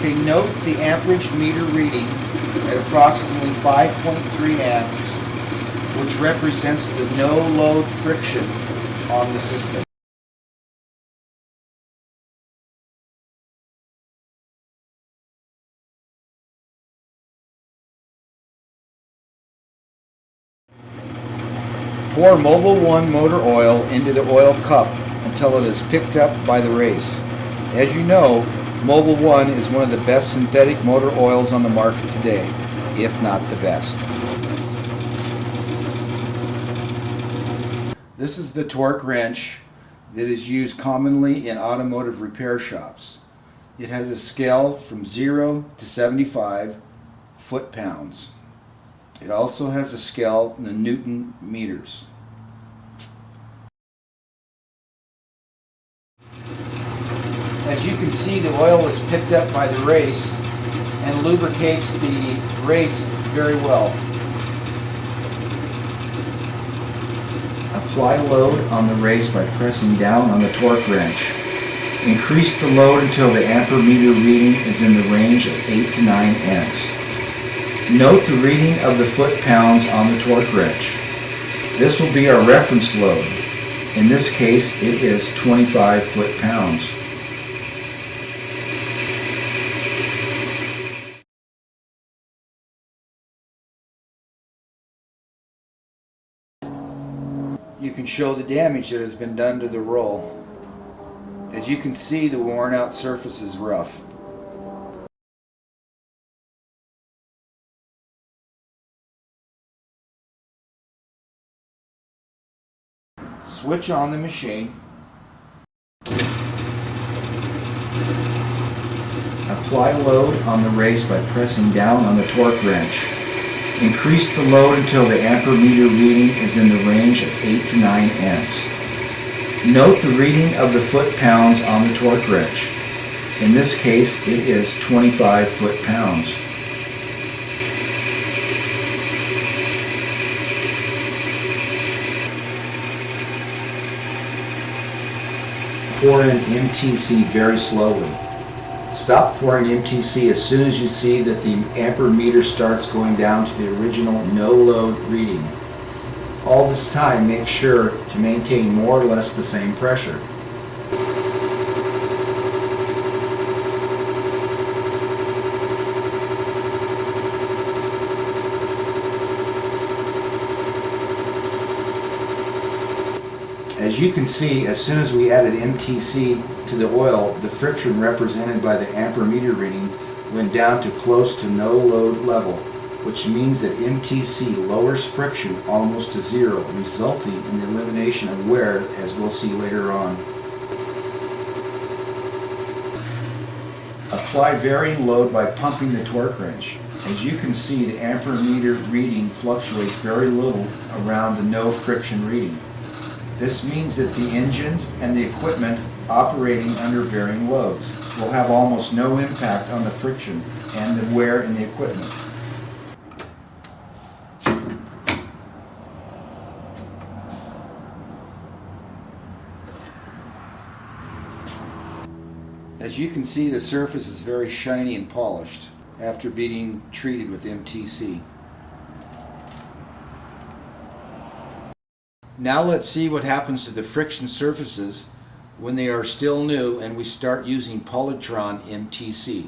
Okay, note the amperage meter reading at approximately 5.3 amps, which represents the no load friction on the system. Pour Mobil 1 motor oil into the oil cup until it is picked up by the race. As you know, Mobil 1 is one of the best synthetic motor oils on the market today, if not the best. This is the torque wrench that is used commonly in automotive repair shops. It has a scale from 0 to 75 foot-pounds. It also has a scale in the Newton meters. As you can see, the oil is picked up by the race and lubricates the race very well. Apply load on the race by pressing down on the torque wrench. Increase the load until the ampermeter reading is in the range of 8 to 9 amps. Note the reading of the foot-pounds on the torque wrench. This will be our reference load. In this case, it is 25 foot-pounds. You can show the damage that has been done to the roll. As you can see, the worn out surface is rough. Switch on the machine. Apply load on the race by pressing down on the torque wrench. Increase the load until the ampermeter reading is in the range of 8 to 9 amps. Note the reading of the foot-pounds on the torque wrench. In this case, it is 25 foot-pounds. Pour in MTC very slowly. Stop pouring MTC as soon as you see that the ampermeter starts going down to the original no load reading. All this time, make sure to maintain more or less the same pressure. As you can see, as soon as we added MTC to the oil, the friction represented by the ampermeter reading went down to close to no load level, which means that MTC lowers friction almost to zero, resulting in the elimination of wear, as we'll see later on. Apply varying load by pumping the torque wrench. As you can see, the ampermeter reading fluctuates very little around the no friction reading. This means that the engines and the equipment operating under varying loads will have almost no impact on the friction and the wear in the equipment. As you can see, the surface is very shiny and polished after being treated with MTC. Now let's see what happens to the friction surfaces when they are still new and we start using Polytron MTC.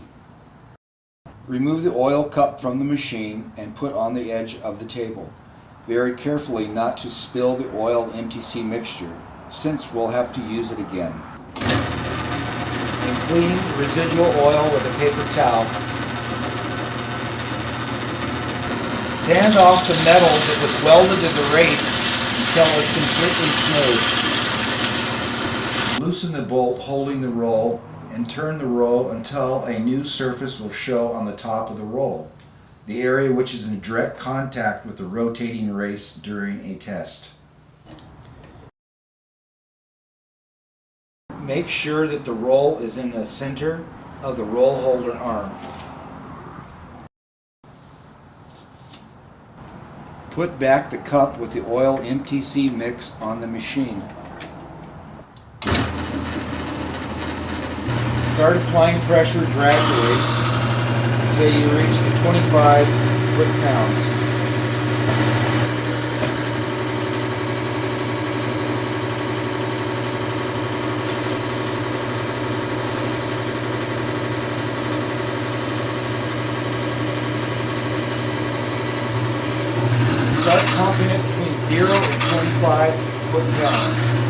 Remove the oil cup from the machine and put on the edge of the table. Very carefully not to spill the oil MTC mixture, since we'll have to use it again. And clean residual oil with a paper towel. Sand off the metal that was welded to the race until it's completely smooth. Loosen the bolt holding the roll and turn the roll until a new surface will show on the top of the roll, the area which is in direct contact with the rotating race during a test. Make sure that the roll is in the center of the roll holder arm. Put back the cup with the oil MTC mix on the machine. Start applying pressure gradually until you reach the 25 foot-pounds. Start pumping it between 0 and 25 foot-pounds.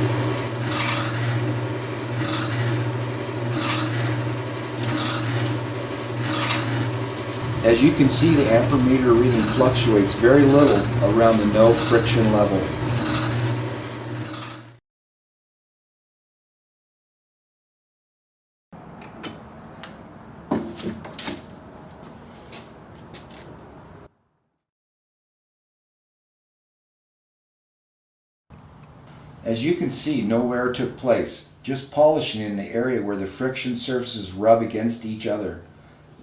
As you can see, the ampermeter reading fluctuates very little around the no friction level. As you can see, no wear took place, just polishing in the area where the friction surfaces rub against each other.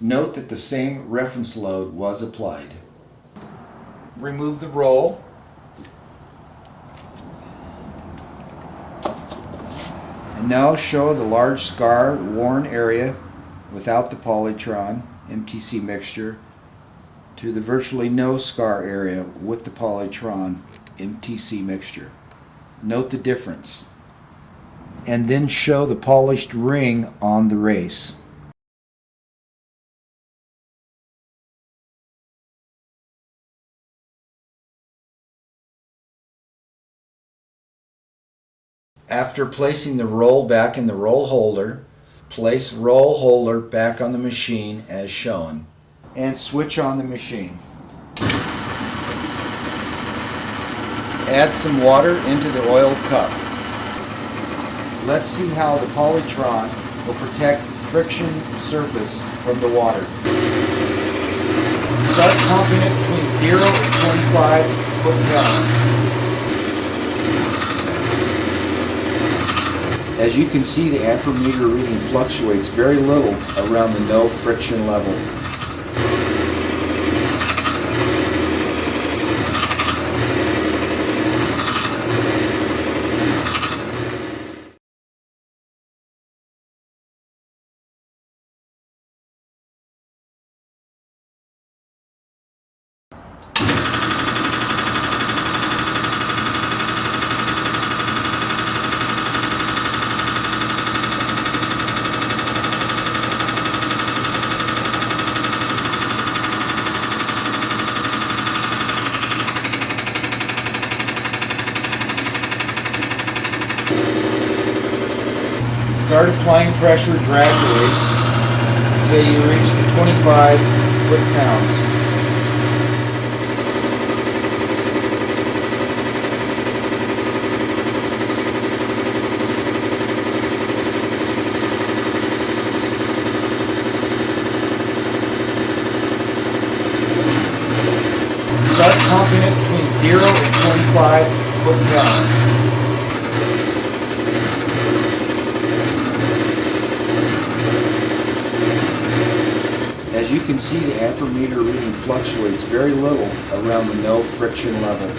Note that the same reference load was applied. Remove the roll. And now show the large scar worn area without the Polytron MTC mixture to the virtually no scar area with the Polytron MTC mixture. Note the difference. And then show the polished ring on the race. After placing the roll back in the roll holder, place roll holder back on the machine as shown, and switch on the machine. Add some water into the oil cup. Let's see how the Polytron will protect the friction surface from the water. Start pumping it between 0 and 25 foot-pounds. As you can see, the ampermeter reading fluctuates very little around the no friction level. Start applying pressure gradually until you reach the 25 foot-pounds. Start pumping it between 0 and 25 foot-pounds. As you can see, the ampermeter reading fluctuates very little around the no friction level.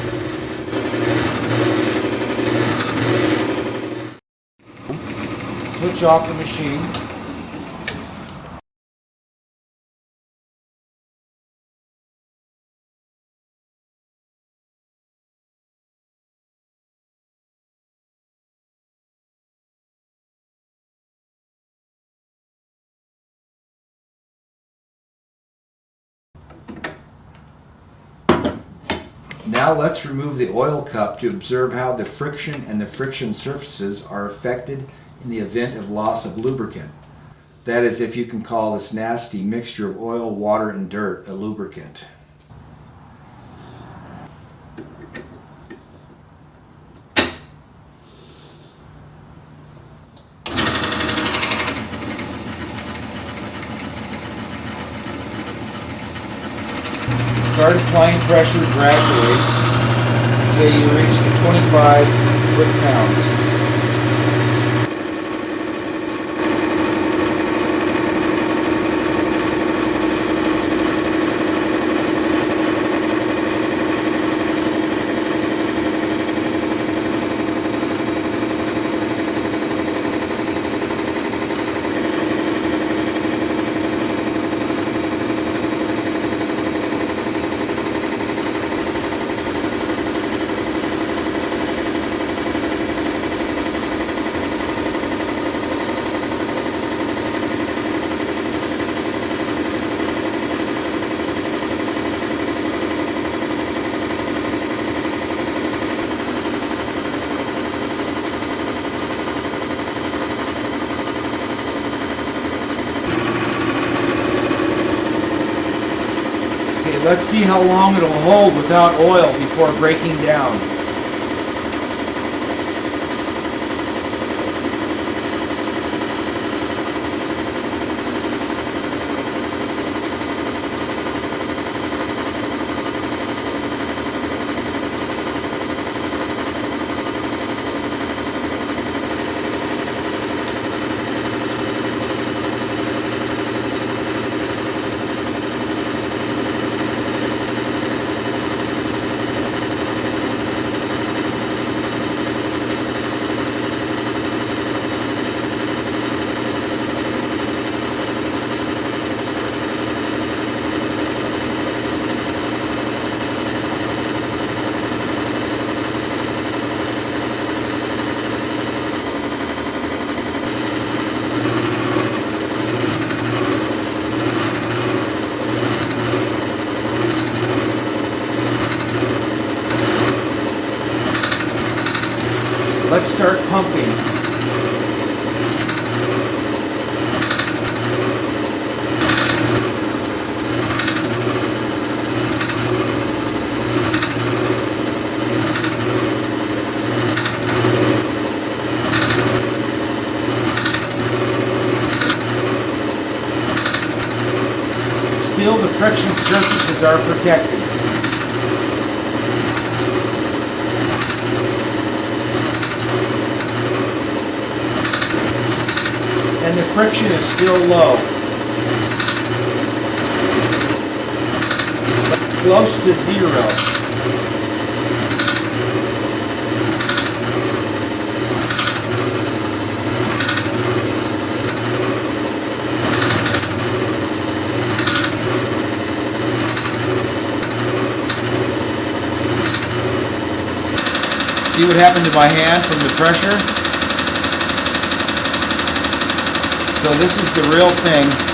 Switch off the machine. Now let's remove the oil cup to observe how the friction and the friction surfaces are affected in the event of loss of lubricant. That is, if you can call this nasty mixture of oil, water, and dirt a lubricant. Start applying pressure gradually until you reach the 25 foot-pounds. Let's see how long it'll hold without oil before breaking down. Let's start pumping. Still, the friction surfaces are protected. And the friction is still low. Close to zero. See what happened to my hand from the pressure? So this is the real thing.